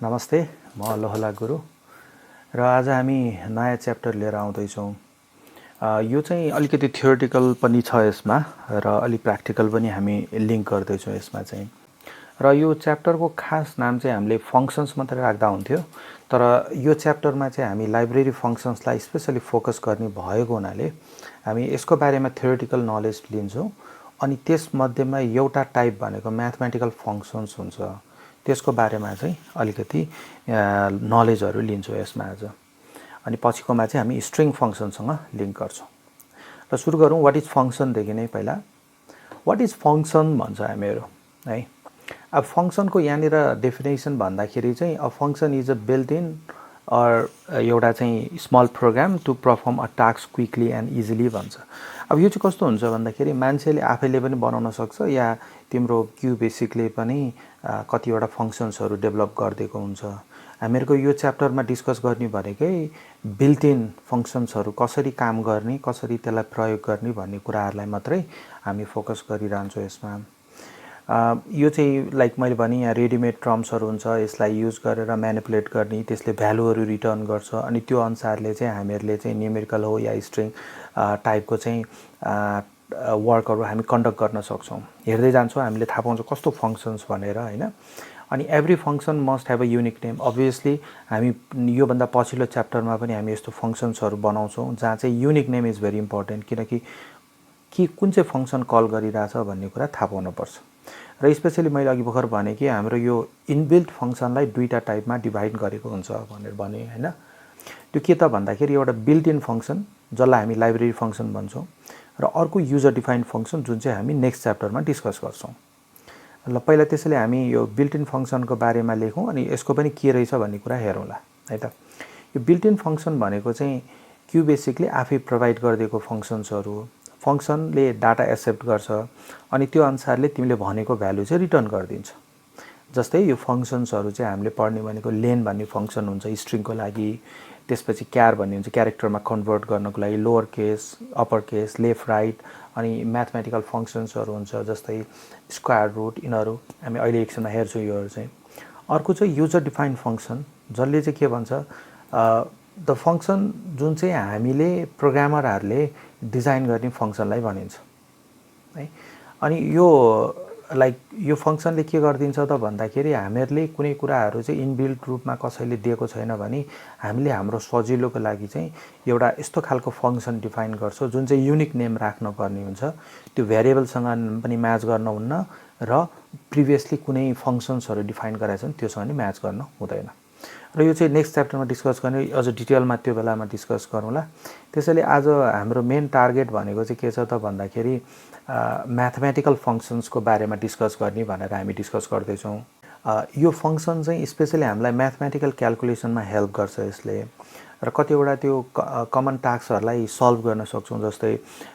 नमस्ते, म लोहला गुरु र आज हामी नयाँ च्याप्टर लिएर आउँदैछौँ। यो चाहिँ अलिकति थियोरिटिकल पनि छ यसमा र अलि प्र्याक्टिकल पनि हामी लिङ्क गर्दैछौँ यसमा चाहिँ। र यो च्याप्टरको खास नाम चाहिँ हामीले फङ्सन्स मात्रै राख्दा हुन्थ्यो, तर यो च्याप्टरमा चाहिँ हामी लाइब्रेरी फङ्सन्सलाई स्पेसली फोकस गर्ने भएको हुनाले हामी यसको बारेमा थियोरिटिकल नलेज लिन्छौँ। अनि त्यसमध्येमा एउटा टाइप भनेको म्याथमेटिकल फङ्सन्स हुन्छ, त्यसको बारेमा चाहिँ अलिकति नलेजहरू लिन्छौँ यसमा आज। अनि पछिकोमा चाहिँ हामी स्ट्रिङ फङ्सनसँग लिङ्क गर्छौँ। र सुरु गरौँ वाट इज फङ्सनदेखि नै। पहिला वाट इज फङ्सन भन्छ हामीहरू है। अब फङ्सनको यहाँनिर डेफिनेसन भन्दाखेरि चाहिँ a function is a built in or एउटा चाहिँ small program to perform a task quickly and easily भन्छ। अब यो चाहिँ कस्तो हुन्छ भन्दाखेरि मान्छेले आफैले पनि बनाउन सक्छ या तिम्रो क्यु बेसिकले पनि कतिवटा फङ्सन्सहरू डेभलप गरिदिएको हुन्छ। हामीहरूको यो च्याप्टरमा डिस्कस गर्ने भनेकै बिल्ट इन फङ्सन्सहरू कसरी काम गर्ने, कसरी त्यसलाई प्रयोग गर्ने भन्ने कुराहरूलाई मात्रै हामी फोकस गरिरहन्छौँ यसमा। यो चाहिँ लाइक मैले भने यहाँ रेडिमेड टर्म्सहरू हुन्छ, यसलाई युज गरेर म्यानिपुलेट गर्ने, त्यसले भ्यालुहरू रिटर्न गर्छ। अनि त्यो अनुसारले चाहिँ हामीहरूले चाहिँ न्युमेरिकल हो या स्ट्रिङ टाइपको चाहिँ वर्कहरू हामी कन्डक्ट गर्न सक्छौँ। हेर्दै जान्छौँ हामीले थाहा पाउँछौँ कस्तो फङ्सन्स भनेर होइन। अनि every function must have a unique name. Obviously हामी योभन्दा पछिल्लो च्याप्टरमा पनि हामी यस्तो फङ्सन्सहरू बनाउँछौँ जहाँ चाहिँ unique name is very important, किनकि कुन चाहिँ फङ्सन कल गरिरहेछ भन्ने कुरा थाहा पाउनुपर्छ। र स्पेसली मैले अघि भर्खर भने कि हाम्रो यो इनबिल्ट फङ्सनलाई दुईवटा टाइपमा डिभाइड गरेको हुन्छ भनेर भने होइन। त्यो के त भन्दाखेरि एउटा बिल्ट इन फङ्सन जसलाई हामी लाइब्रेरी फङ्सन भन्छौँ, र अर्को युजर डिफाइन्ड फङ्सन जुन चाहिँ हामी नेक्स्ट च्याप्टरमा डिस्कस गर्छौँ। ल पहिला त्यसैले हामी यो बिल्ट इन फङ्सनको बारेमा लेखौँ अनि यसको पनि के रहेछ भन्ने कुरा हेरौँला है त। यो बिल्ट इन फङ्सन भनेको चाहिँ क्यु बेसिकली आफै प्रोभाइड गरिदिएको फङ्सन्सहरू। फङ्सनले डाटा एक्सेप्ट गर्छ अनि त्यो अनुसारले तिमीले भनेको भ्यालु चाहिँ रिटर्न गरिदिन्छ। जस्तै यो फङ्सन्सहरू चाहिँ हामीले पढ्ने भनेको लेन भन्ने फङ्सन हुन्छ स्ट्रिङको लागि, त्यसपछि क्यार भन्ने हुन्छ क्यारेक्टरमा कन्भर्ट गर्नको लागि, lower case, upper case, left right. अनि म्याथमेटिकल फङ्सन्सहरू हुन्छ जस्तै स्क्वायर रुट, यिनीहरू हामी अहिले एकछिनमा हेर्छौँ योहरू चाहिँ। अर्को चाहिँ युजर डिफाइन्ड फङ्सन जसले चाहिँ के भन्छ द फङ्सन जुन चाहिँ हामीले प्रोग्रामरहरूले डिजाइन गर्ने फङ्सनलाई भनिन्छ है। अनि यो लाइक यो फङ्सनले के गरिदिन्छ त भन्दाखेरि हामीहरूले कुनै कुराहरू चाहिँ इनबिल्ट रूपमा कसैले दिएको छैन भने हामीले हाम्रो सजिलोको लागि चाहिँ एउटा यस्तो खालको फङ्सन डिफाइन गर्छौँ जुन चाहिँ युनिक नेम राख्नुपर्ने हुन्छ। त्यो भेरिएबलसँग पनि म्याच गर्न हुन्न र प्रिभियसली कुनै फङ्सन्सहरू डिफाइन गरेका छन् त्योसँग नि म्याच गर्न हुँदैन। र यो चाहिँ नेक्स्ट च्याप्टरमा डिस्कस गर्ने, अझ डिटेलमा त्यो बेलामा डिस्कस गरौँला। त्यसैले आज हाम्रो मेन टार्गेट भनेको चाहिँ के छ त भन्दाखेरि म्याथमेटिकल फङ्सन्सको बारेमा डिस्कस गर्ने भनेर हामी डिस्कस गर्दैछौँ। यो फङ्सन चाहिँ स्पेसली हामीलाई म्याथमेटिकल क्यालकुलेसनमा हेल्प गर्छ यसले, र कतिवटा त्यो कमन टास्कहरूलाई सल्भ गर्न सक्छौँ। जस्तै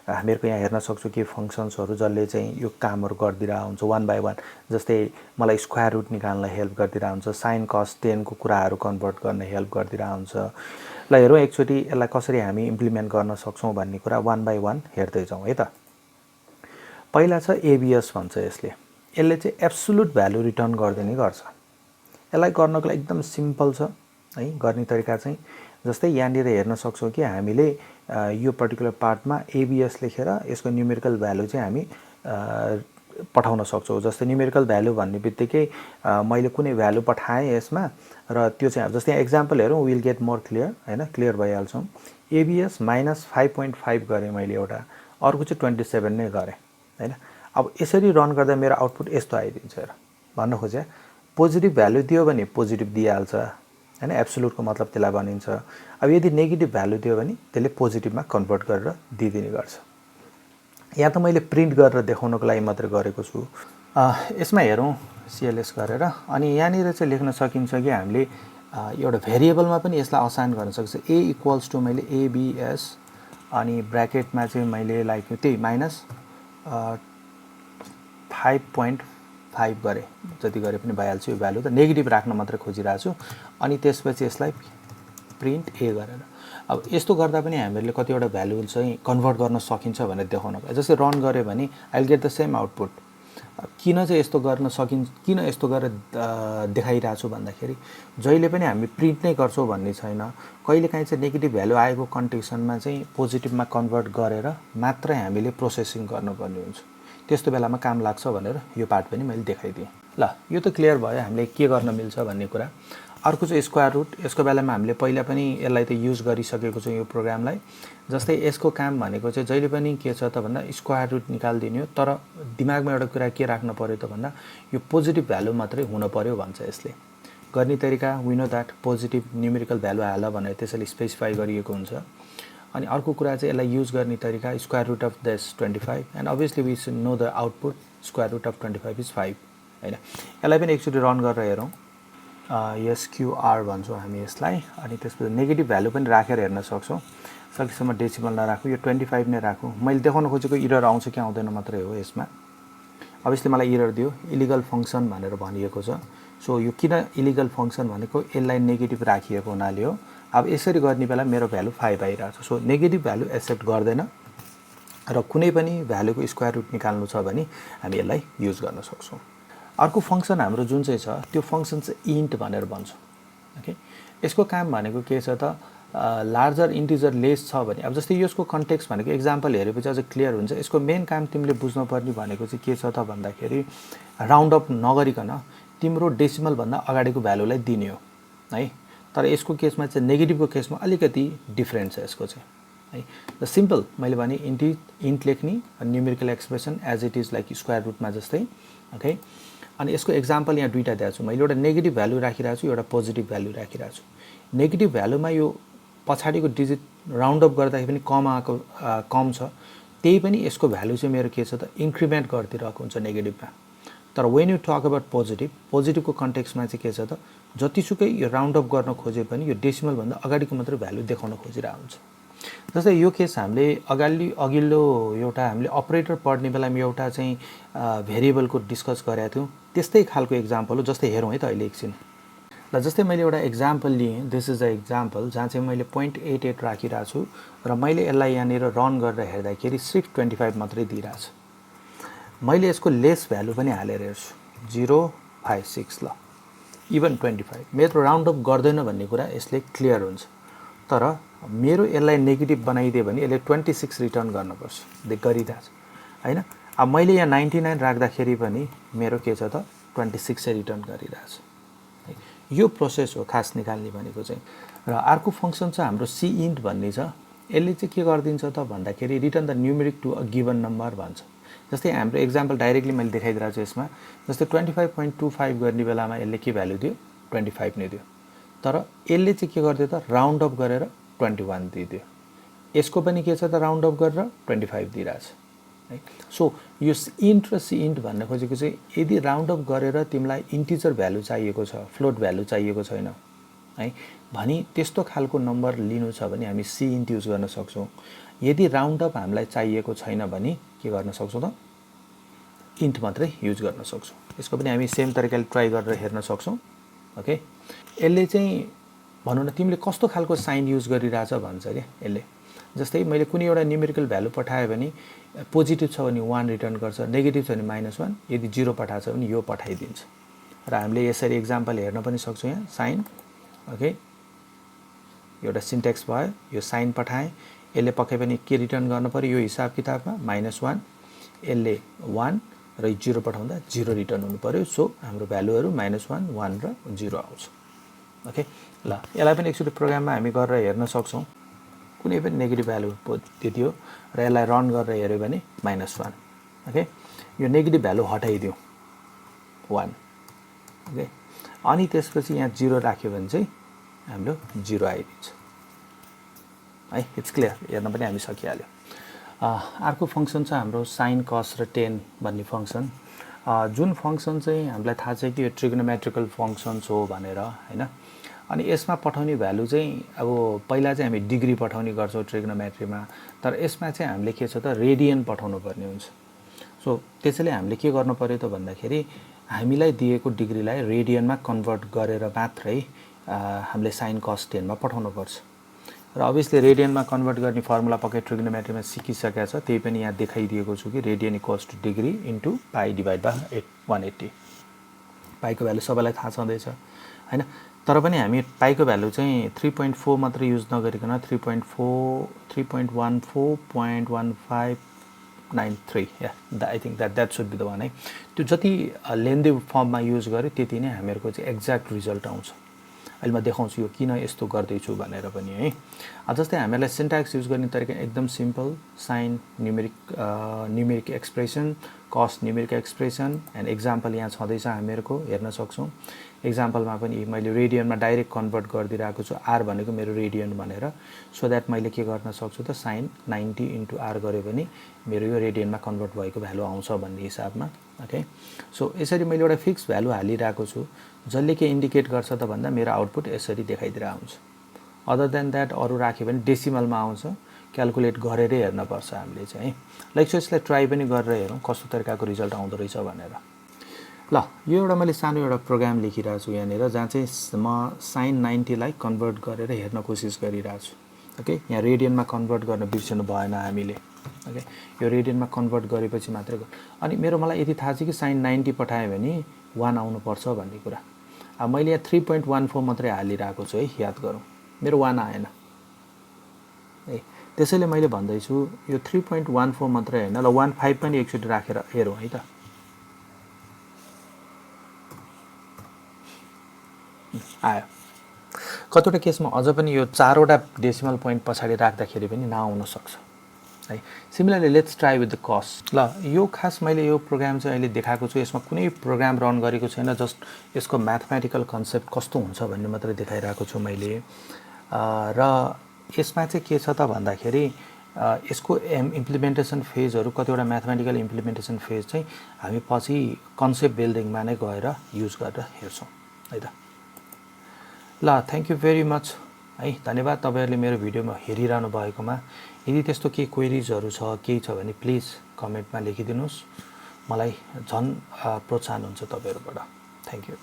हामीहरूको यहाँ हेर्न सक्छौँ कि फङ्सन्सहरू जसले चाहिँ यो कामहरू गरिदिरहेको हुन्छ वान बाई वान। जस्तै मलाई स्क्वायर रुट निकाल्नलाई हेल्प गरिदिरहेको हुन्छ, साइन कस टेनको कुराहरू कन्भर्ट गर्न हेल्प गरिदिरहेको हुन्छ। ल हेरौँ एकचोटि यसलाई कसरी हामी इम्प्लिमेन्ट गर्न सक्छौँ भन्ने कुरा वान बाई वान हेर्दै जाउँ है त। पहिला छ एबिएस भन्छ यसले चाहिँ एब्सोल्युट भ्यालु रिटर्न गरिदिने गर्छ। यसलाई गर्नको लागि एकदम सिम्पल छ है गर्ने तरिका चाहिँ। जस्तै यहाँनिर हेर्न सक्छौँ कि हामीले यो पर्टिकुलर पार्टमा एबिएस लेखेर यसको न्युमेरिकल भ्यालु चाहिँ हामी पठाउन सक्छौँ। जस्तै न्युमेरिकल भ्यालु भन्ने बित्तिकै मैले कुनै भ्यालु पठाएँ यसमा र त्यो चाहिँ जस्तै एक्जाम्पल हेरौँ, विल गेट मोर क्लियर होइन, क्लियर भइहाल्छौँ। एबिएस -5.5 गरेँ मैले एउटा, अर्को चाहिँ 27 नै गरेँ होइन। अब यसरी रन गर्दा मेरो आउटपुट यस्तो आइदिन्छ। हेर भन्न खोजेँ पोजिटिभ भ्यालु दियो भने पोजिटिभ दिइहाल्छ होइन, एब्सोल्युटको मतलब त्यसलाई भनिन्छ। अब यदि नेगेटिभ भ्यालु दियो भने त्यसले पोजिटिभमा कन्भर्ट गरेर दिइदिने गर्छ। यहाँ त मैले प्रिन्ट गरेर देखाउनको लागि मात्रै गरेको छु। यसमा हेरौँ सिएलएस गरेर, अनि यहाँनिर चाहिँ लेख्न सकिन्छ कि हामीले एउटा भेरिएबलमा पनि यसलाई असाइन गर्न सक्छ। ए इक्वल्स टु मैले एबिएस अनि ब्र्याकेटमा चाहिँ मैले लाइक त्यही -5.5 गरेँ, जति गरे पनि भइहाल्छ। यो भ्यालु त नेगेटिभ राख्न मात्रै खोजिरहेको छु। अनि त्यसपछि यसलाई प्रिन्ट ए गरेर अब यस्तो गर्दा पनि हामीहरूले कतिवटा भ्यालु चाहिँ कन्भर्ट गर्न सकिन्छ भनेर देखाउन। जस्तै रन गऱ्यो भने I will get the same output किन चाहिँ यस्तो गर्न सकिन्छ, किन यस्तो गरेर देखाइरहेको छु भन्दाखेरि जहिले पनि हामी प्रिन्ट नै गर्छौँ भन्ने छैन। कहिलेकाहीँ चाहिँ नेगेटिभ भ्यालु आएको कन्डिसनमा चाहिँ पोजिटिभमा कन्भर्ट गरेर मात्रै हामीले प्रोसेसिङ गर्नुपर्ने हुन्छ। त्यस्तो बेलामा काम लाग्छ भनेर यो पार्ट पनि मैले देखाइदिएँ। ल, यो त क्लियर भयो हामीले के गर्न मिल्छ भन्ने कुरा। अर्को चाहिँ स्क्वायर रुट। यसको बेलामा हामीले पहिला पनि यसलाई त युज गरिसकेको छौँ यो प्रोग्रामलाई। जस्तै यसको काम भनेको चाहिँ जहिले पनि के छ त भन्दा स्क्वायर रुट निकालिदिने हो, तर दिमागमा एउटा कुरा के राख्न पर्यो त भन्दा यो पोजिटिभ भ्यालु मात्रै हुन पर्यो भन्छ यसले। गर्ने तरिका we know that positive numerical value हाल भनेर त्यसैले स्पेसिफाई गरिएको हुन्छ। अनि अर्को कुरा चाहिँ यसलाई युज गर्ने तरिका square root of this 25 and obviously we should know the output square root of 25 is 5 हैन। यसलाई पनि एकचोटि रन गरेर हेरौँ। एसक्युआर भन्छौँ हामी यसलाई। अनि त्यसपछि नेगेटिभ भ्यालु पनि राखेर हेर्न सक्छौँ। सकेसम्म डेसिमल नराखौँ, यो 25 नै राखौँ। मैले देखाउन खोजेको इरर आउँछ कि आउँदैन मात्रै हो यसमा। अभियसली मलाई इरर दियो, इलिगल फङ्सन भनेर भनिएको छ। सो यो किन इलिगल फङ्सन भनेको यसलाई नेगेटिभ राखिएको हुनाले हो। अब यसरी गर्ने बेला मेरो भ्यालु 5 आइरहेको छ। सो नेगेटिभ भ्यालु एक्सेप्ट गर्दैन र कुनै पनि भ्यालुको स्क्वायर रुट निकाल्नु छ भने हामी यसलाई युज गर्न सक्छौँ। अर्को फङ्सन हाम्रो जुन चाहिँ छ त्यो फङ्सन चाहिँ इन्ट भनेर भन्छ। ओके, यसको काम भनेको के छ त लार्जर इन्टिजर लेस छ भने, अब जस्तै यसको कन्टेक्स्ट भनेको एक्जाम्पल हेरेपछि अझ क्लियर हुन्छ। यसको मेन काम तिमीले बुझ्नुपर्ने भनेको चाहिँ के छ त भन्दाखेरि राउन्ड अप नगरिकन तिम्रो डेसिमलभन्दा अगाडिको भ्यालुलाई दिने हो है। तर यसको केसमा चाहिँ नेगेटिभको केसमा अलिकति डिफ्रेन्ट छ यसको चाहिँ है। द सिम्पल मैले भने इन्ट लेख्ने numerical expression as it is like square रुटमा जस्तै। ओके, अनि यसको एक्जाम्पल यहाँ दुईवटा दिएको छु मैले। एउटा नेगेटिभ भ्यालु राखिरहेको छु, एउटा पोजिटिभ भ्यालु राखिरहेको छु। नेगेटिभ भ्यालुमा यो पछाडिको डिजिट राउन्ड अप गर्दाखेरि पनि कम छ, त्यही पनि यसको भ्यालु चाहिँ मेरो के छ त इन्क्रिमेन्ट गरिदिरहेको हुन्छ नेगेटिभमा। तर वेन यु टक अबाउट पोजिटिभको कन्टेक्स्टमा चाहिँ के छ त जतिसुकै यो राउन्ड अप गर्न खोजे पनि यो डेसिमलभन्दा अगाडिको मात्रै भ्यालु देखाउन खोजिरहेको हुन्छ। जस्तै यो केस हामीले अघिल्लो एउटा हामीले अपरेटर पढ्ने बेलामा एउटा चाहिँ भेरिएबलको डिस्कस गरेका थियौँ, त्यस्तै खालको एक्जाम्पल हो। जस्तै हेरौँ है त अहिले एकछिन। ल, जस्तै मैले एउटा एक्जाम्पल लिएँ, दिस इज द एक्जाम्पल जहाँ चाहिँ मैले 0.88 राखिरहेको छु र मैले यसलाई यहाँनिर रन गरेर हेर्दाखेरि सिर्फ 25 मात्रै दिइरहेको छु। मैले यसको लेस भ्यालु पनि हालेर हेर्छु 056। ल, इभन 25 मेरो राउन्ड अप गर्दैन भन्ने कुरा यसले क्लियर हुन्छ। तर मेरो यसलाई नेगेटिभ बनाइदियो भने यसले 26 रिटर्न गर्नुपर्छ, गरिरहेछ होइन। अब मैले यहाँ 99 राख्दाखेरि पनि मेरो के छ त 26 रिटर्न गरिरहेछ। यो प्रोसेस हो खास निकाल्ने भनेको चाहिँ। र अर्को फङ्सन छ हाम्रो सी इन्ट भन्ने छ। यसले चाहिँ के गरिदिन्छ त भन्दाखेरि return the numeric to a given number भन्छ। जस्तै हाम्रो एक्जाम्पल डाइरेक्टली मैले देखाइदिरहेको छु यसमा। जस्तै 25.25 गर्ने बेलामा यसले के भ्यालु दियो 25 नै दियो। तर यसले चाहिँ के गरिदियो त राउन्ड अप गरेर 21 दिइदियो। यसको पनि के छ त राउन्ड अप गरेर 25 दिइरहेछ है। सो यो इन्ट र सी इन्ट भन्न खोजेको चाहिँ यदि राउन्ड अप गरेर तिमीलाई इन्टिजर भ्यालु चाहिएको छ, फ्लोट भ्यालु चाहिएको छैन है भनी त्यस्तो खालको नम्बर लिनु छ भने हामी सी इन्ट युज गर्न सक्छौँ। यदि राउन्ड अप हामीलाई चाहिएको छैन भने के गर्न सक्छौँ त इन्ट मात्रै युज गर्न सक्छौँ। यसको पनि हामी सेम तरिकाले ट्राई गरेर हेर्न सक्छौँ। ओके, यसले चाहिँ भनौँ न तिमीले कस्तो खालको साइन युज गरिरहेछ भन्छ क्या यसले। जस्तै मैले कुनै एउटा न्युमेरिकल भ्यालु पठाएँ भने पोजिटिभ छ भने 1 रिटर्न गर्छ, नेगेटिभ छ भने -1, यदि 0 पठाएको छ भने यो पठाइदिन्छ। र हामीले यसरी एक्जाम्पल हेर्न पनि सक्छौँ यहाँ साइन। ओके, एउटा सिन्टेक्स भयो, यो साइन पठाएँ, यसले पक्कै पनि के रिटर्न गर्नु पर्यो यो हिसाब किताबमा -1, यसले 1 र 0 पठाउँदा 0 रिटर्न हुनु पर्यो। सो हाम्रो भ्यालुहरू -1, 1 र 0 आउँछ। ओके, ल यसलाई पनि एकचोटि प्रोग्राममा हामी गरेर हेर्न सक्छौँ। कुनै पनि नेगेटिभ भ्यालु दियो र यसलाई रन गरेर हेऱ्यो भने -1। ओके, यो नेगेटिभ भ्यालु हटाइदिउँ 1। ओके, अनि त्यसपछि यहाँ 0 राख्यो भने चाहिँ हाम्रो 0 आइदिन्छ है। इट्स क्लियर, हेर्न पनि हामी सकिहाल्यो। अर्को फङ्सन छ हाम्रो साइन कस र टेन भन्ने फङ्सन। जुन फङ्सन चाहिँ हामीलाई थाहा छ कि यो ट्रिग्नोमेट्रिकल फङ्सन्स हो भनेर होइन। अनि यसमा पठाउने भ्यालु चाहिँ अब पहिला चाहिँ हामी डिग्री पठाउने गर्छौँ ट्रिग्नोमेट्रीमा, तर यसमा चाहिँ हामीले के छ त रेडियन पठाउनु पर्ने हुन्छ। सो त्यसैले हामीले के गर्नु पर्यो त भन्दाखेरि हामीलाई दिएको डिग्रीलाई रेडियनमा कन्भर्ट गरेर मात्रै हामीले साइन कस 10 मा पठाउनु पर्छ। र अभियसली रेडियनमा कन्भर्ट गर्ने फर्मुला पक्कै ट्रिग्नोमेट्रीमा सिकिसकेको छ, त्यही पनि यहाँ देखाइदिएको छु कि radian equals to degree into pi divide by 180। पाईको भ्यालु सबैलाई थाहा छँदैछ हैन, तर पनि हामी पाईको भ्यालु चाहिँ 3.4 मात्र युज नगरिकन 3.14.1593 या I think that should be the one है। त्यो जति लेन्दी फर्ममा युज गर्यो त्यति नै हामीहरूको चाहिँ एक्ज्याक्ट रिजल्ट आउँछ। अहिले म देखाउँछु यो किन यस्तो गर्दैछु भनेर पनि है। जस्तै हामीलाई सिन्ट्याक्स युज गर्ने तरिका एकदम simple, sine numeric expression, cos numeric expression and example यहाँ छँदैछ हामीहरूको हेर्न सक्छौँ। एक्जाम्पलमा पनि मैले रेडियनमा डाइरेक्ट कन्भर्ट गरिदिरहेको छु, आर भनेको मेरो रेडियन भनेर, सो द्याट मैले के गर्न सक्छु त साइन 90 इन्टु आर गऱ्यो भने मेरो यो रेडियनमा कन्भर्ट भएको भ्यालु आउँछ भन्ने हिसाबमा। ओके, सो यसरी मैले एउटा फिक्स भ्यालु हालिरहेको छु, जसले के इन्डिकेट गर्छ त भन्दा मेरो आउटपुट यसरी देखाइदिएर आउँछ। अदर देन द्याट अरू राख्यो भने डेसिमलमा आउँछ, क्यालकुलेट गरेरै हेर्नुपर्छ हामीले चाहिँ है। लाइक सो यसलाई ट्राई पनि गरेर हेरौँ कस्तो तरिकाको रिजल्ट आउँदो रहेछ भनेर। ल यो एउटा मैले सानो एउटा प्रोग्राम लेखिरहेको छु यहाँनिर, जहाँ चाहिँ म साइन 90 लाई कन्भर्ट गरेर हेर्न कोसिस गरिरहेको छु। ओके, यहाँ रेडियनमा कन्भर्ट गर्न बिर्सनु भएन हामीले। ओके, यो रेडियनमा कन्भर्ट गरेपछि मात्रै अनि मलाई यति थाहा छ कि साइन 90 पठाएँ भने 1 आउनुपर्छ भन्ने कुरा। अब मैले यहाँ 3.14 मात्रै हालिरहेको छु है, याद गरौँ मेरो 1 आएन है। त्यसैले मैले भन्दैछु यो 3.14 मात्रै हैन, ल 15 पनि एकचोटि राखेर हेरौँ है त। आयो। कतिवटा केसमा अझ पनि यो 4वटा डेसिमल पोइन्ट पछाडि राख्दाखेरि पनि नआउन सक्छ है। Similarly let's try with the cost. ल यो खास मैले यो प्रोग्राम चाहिँ अहिले देखाएको छु, यसमा कुनै प्रोग्राम रन गरेको छैन, जस्ट यसको म्याथमेटिकल कन्सेप्ट कस्तो हुन्छ भन्ने मात्रै देखाइरहेको छु मैले। र यसमा चाहिँ के छ त भन्दाखेरि यसको इम्प्लिमेन्टेसन फेजहरू, कतिवटा म्याथमेटिकल इम्प्लिमेन्टेसन फेज चाहिँ हामी पछि कन्सेप्ट बिल्डिङमा नै गएर युज गरेर हेर्छौँ है त। ल थ्याङ्क यू भेरी मच है, धन्यवाद तपाईँहरूले मेरो भिडियोमा हेरिरहनु भएकोमा। यदि त्यस्तो केही क्वेरिजहरू छ, केही छ भने प्लिज कमेन्टमा लेखिदिनुहोस्, मलाई झन् प्रोत्साहन हुन्छ तपाईँहरूबाट। Thank you.